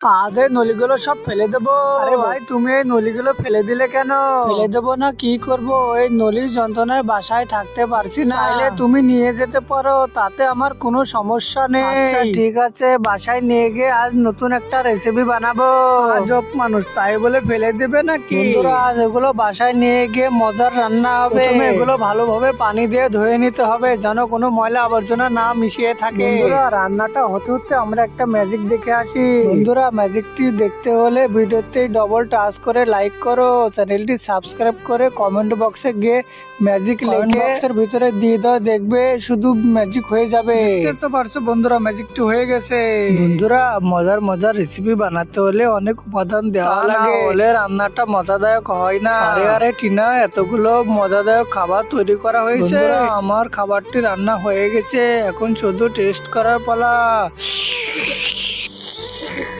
আজ এই নলিগুলো সব ফেলে দেবো। আরে ভাই, তুমি এই নলিগুলো ফেলে দিলে কেন? ফেলে দেবো না কি করব, এই নলির যন্ত্রণায় বাসায় থাকতে পারছি না। চাইলে তুমি নিয়ে যেতে পারো, তাতে আমার কোনো সমস্যা নেই। আচ্ছা ঠিক আছে, বাসায় নিয়ে গিয়ে আজ নতুন একটা রেসিপি বানাবো। আজব মানুষ, তাই বলে ফেলে দেবে নাকি? বন্ধুরা, আজ এগুলো বাসায় নিয়ে গিয়ে মজার রান্না হবে। প্রথমে এগুলো ভালোভাবে পানি দিয়ে ধুয়ে নিতে হবে, যেন কোনো ময়লা আবর্জনা না মিশিয়ে থাকে। বন্ধুরা, রান্নাটা হতে হতে আমরা একটা ম্যাজিক দেখে আসি। বন্ধুরা, ম্যাজিকটি দেখতে হলে ভিডিওতে ডবল টাচ করে লাইক করো, চ্যানেলটি সাবস্ক্রাইব করে কমেন্ট বক্সে গিয়ে ম্যাজিক লিখে বক্সের ভিতরে দিয়ে দাও, দেখবে শুধু ম্যাজিক হয়ে যাবে। দেখতে তো পারছো বন্ধুরা, ম্যাজিকটি হয়ে গেছে। বন্ধুরা, মজার মজার রেসিপি বানাতে হলে অনেক উপাদান দেওয়া লাগে, হলে রান্নাটা মজাদায়ক হয় না। আরে আরে টিনা, এতগুলো মজাদায়ক খাবার তৈরি করা হয়েছে। আমার খাবারটি রান্না হয়ে গেছে, এখন শুধু টেস্ট করার পালা।